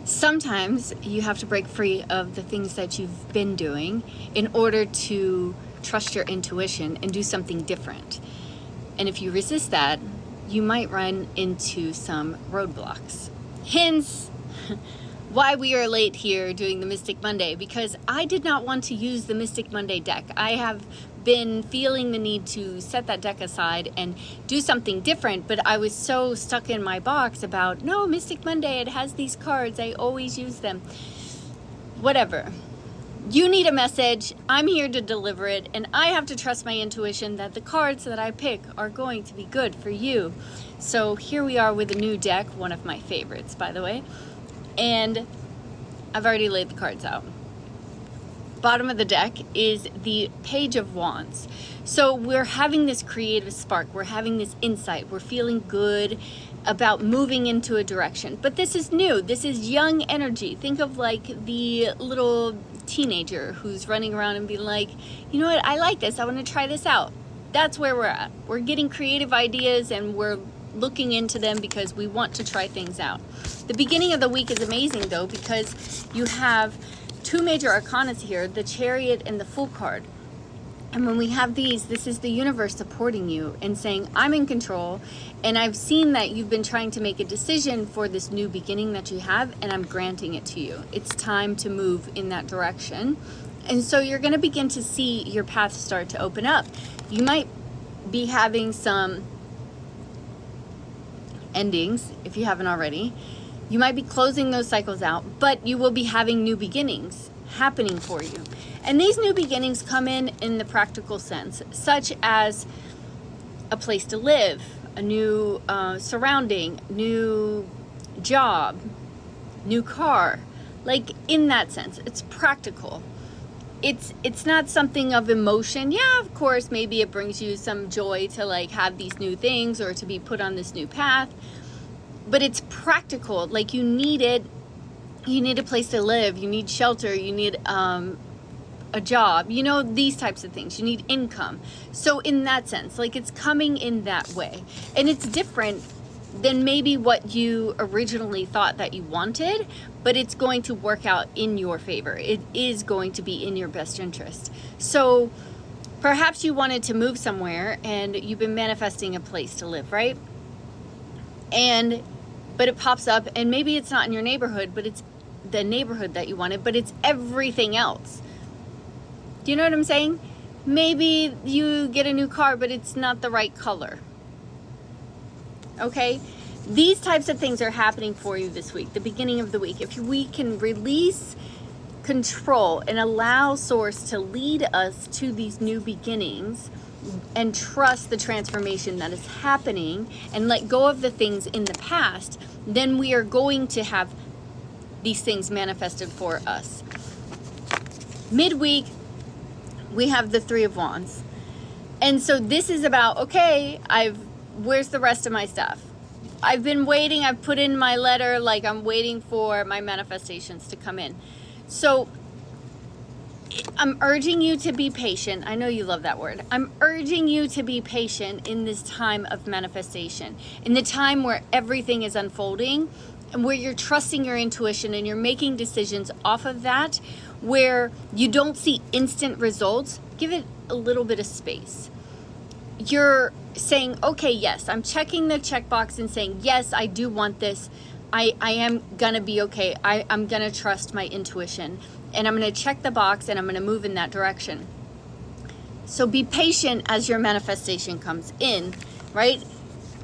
sometimes you have to break free of the things that you've been doing in order to trust your intuition and do something different. And if you resist that, you might run into some roadblocks. Hence, why we are late here doing the Mystic Monday, because I did not want to use the Mystic Monday deck. I have been feeling the need to set that deck aside and do something different, but I was so stuck in my box about, no, Mystic Monday, it has these cards, I always use them. Whatever. You need a message, I'm here to deliver it, and I have to trust my intuition that the cards that I pick are going to be good for you. So here we are with a new deck, one of my favorites, by the way, and I've already laid the cards out. Bottom of the deck is the Page of Wands. So we're having this creative spark, we're having this insight, we're feeling good about moving into a direction. But this is new, this is young energy. Think of like the little teenager who's running around and being like, you know what, I like this, I want to try this out. That's where we're at. We're getting creative ideas and we're looking into them because we want to try things out. The beginning of the week is amazing though, because you have two major arcanas here, the Chariot and the Fool card. And when we have these, this is the universe supporting you and saying, I'm in control, and I've seen that you've been trying to make a decision for this new beginning that you have, and I'm granting it to you. It's time to move in that direction. And so you're going to begin to see your path start to open up. You might be having some endings, if you haven't already. You might be closing those cycles out, but you will be having new beginnings happening for you. And these new beginnings come in the practical sense, such as a place to live, a new surrounding, new job, new car. Like in that sense, it's practical. It's not something of emotion. Yeah, of course, maybe it brings you some joy to like have these new things or to be put on this new path. But it's practical, like you need it. You need a place to live, you need shelter, you need a job, you know, these types of things. You need income. So in that sense, like it's coming in that way. And it's different than maybe what you originally thought that you wanted, but it's going to work out in your favor. It is going to be in your best interest. So perhaps you wanted to move somewhere and you've been manifesting a place to live, right? But it pops up and maybe it's not in your neighborhood, but it's the neighborhood that you wanted, but it's everything else. Do you know what I'm saying? Maybe you get a new car, but it's not the right color. Okay? These types of things are happening for you this week, the beginning of the week. If we can release control and allow Source to lead us to these new beginnings, and trust the transformation that is happening and let go of the things in the past, then we are going to have these things manifested for us. Midweek, we have the Three of Wands. And so this is about, okay, where's the rest of my stuff? I've been waiting, I've put in my letter, like I'm waiting for my manifestations to come in. So I'm urging you to be patient. I know you love that word. I'm urging you to be patient in this time of manifestation, in the time where everything is unfolding and where you're trusting your intuition and you're making decisions off of that, where you don't see instant results. Give it a little bit of space. You're saying, okay, yes, I'm checking the checkbox and saying, yes, I do want this. I am gonna be okay. I'm gonna trust my intuition. And I'm going to check the box and I'm going to move in that direction. So be patient as your manifestation comes in, right?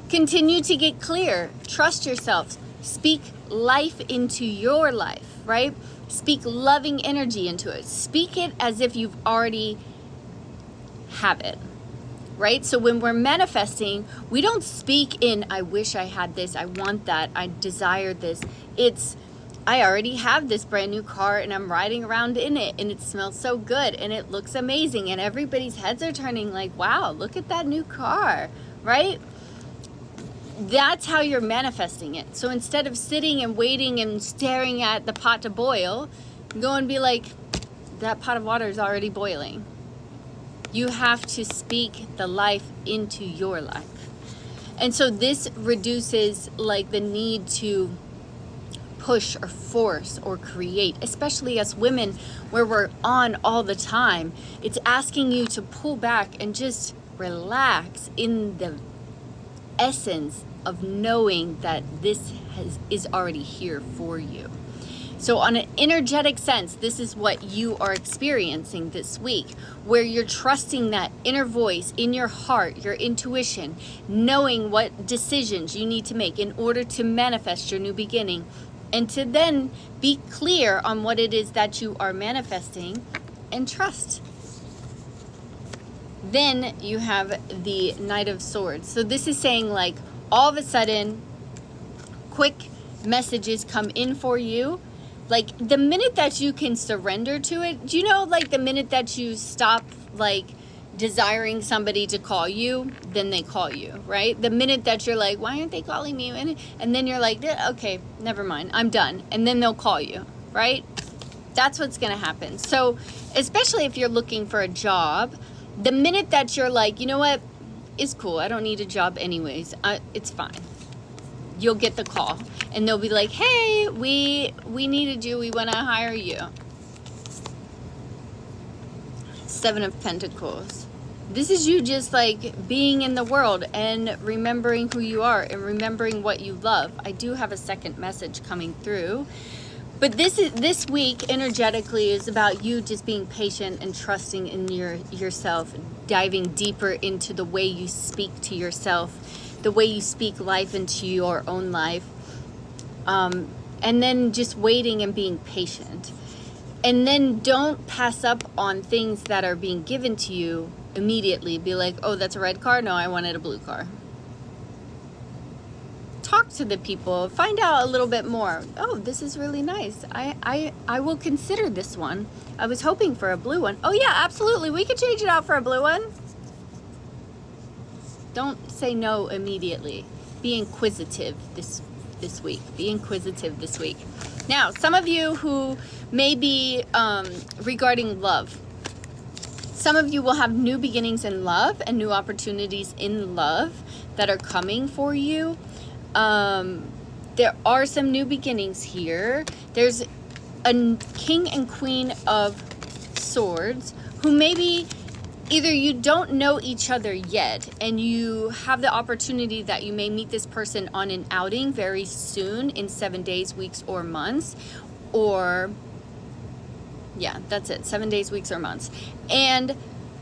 Continue to get clear. Trust yourself. Speak life into your life, right? Speak loving energy into it. Speak it as if you've already have it, right? So when we're manifesting, we don't speak in, I wish I had this, I want that, I desire this. It's, I already have this brand new car and I'm riding around in it and it smells so good and it looks amazing and everybody's heads are turning like, wow, look at that new car, right? That's how you're manifesting it. So instead of sitting and waiting and staring at the pot to boil, go and be like, that pot of water is already boiling. You have to speak the life into your life. And so this reduces like the need to push or force or create, especially as women where we're on all the time. It's asking you to pull back and just relax in the essence of knowing that this is already here for you. So on an energetic sense, this is what you are experiencing this week, where you're trusting that inner voice in your heart, your intuition, knowing what decisions you need to make in order to manifest your new beginning, and to then be clear on what it is that you are manifesting and trust. Then you have the Knight of Swords. So this is saying, like, all of a sudden, quick messages come in for you. Like, the minute that you can surrender to it, do you know, like, the minute that you stop, like, desiring somebody to call you, then they call you, right? The minute that you're like, why aren't they calling me? And then you're like, okay, never mind, I'm done. And then they'll call you, right? That's what's going to happen. So, especially if you're looking for a job, the minute that you're like, you know what, it's cool, I don't need a job anyways, it's fine, you'll get the call. And they'll be like, hey, we needed you, we want to hire you. Seven of Pentacles. This is you just like being in the world and remembering who you are and remembering what you love. I do have a second message coming through. But this week energetically is about you just being patient and trusting in yourself, diving deeper into the way you speak to yourself, the way you speak life into your own life. And then just waiting and being patient. And then don't pass up on things that are being given to you immediately. Be like, oh, that's a red car? No, I wanted a blue car. Talk to the people. Find out a little bit more. Oh, this is really nice. I will consider this one. I was hoping for a blue one. Oh, yeah, absolutely. We could change it out for a blue one. Don't say no immediately. Be inquisitive this week. Be inquisitive this week. Now, some of you who may be regarding love, some of you will have new beginnings in love and new opportunities in love that are coming for you. There are some new beginnings here. There's a King and Queen of Swords who maybe either you don't know each other yet and you have the opportunity that you may meet this person on an outing very soon in 7 days, weeks, or months. Or, yeah, that's it, 7 days, weeks, or months.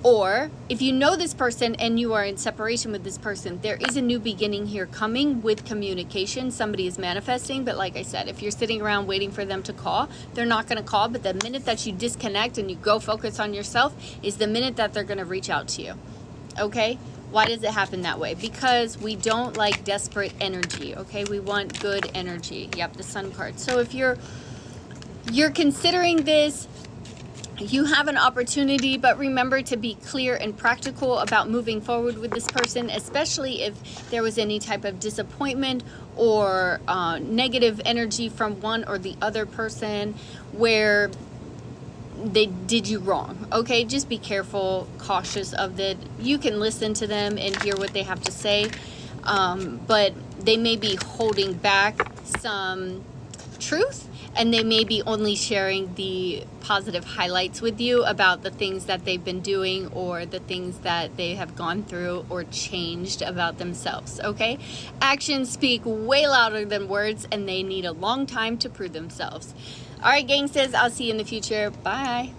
Or if you know this person and you are in separation with this person, there is a new beginning here coming with communication. Somebody is manifesting, but like I said, if you're sitting around waiting for them to call, they're not going to call. But the minute that you disconnect and you go focus on yourself is the minute that they're going to reach out to you. Okay? Why does it happen that way? Because we don't like desperate energy. Okay? We want good energy. Yep, the Sun card. So if you're considering this, you have an opportunity, but remember to be clear and practical about moving forward with this person, especially if there was any type of disappointment or negative energy from one or the other person where they did you wrong. Okay, just be careful, cautious of that. You can listen to them and hear what they have to say, but they may be holding back some truth, and they may be only sharing the positive highlights with you about the things that they've been doing or the things that they have gone through or changed about themselves, okay? Actions speak way louder than words, and they need a long time to prove themselves. All right, gangsters, I'll see you in the future. Bye.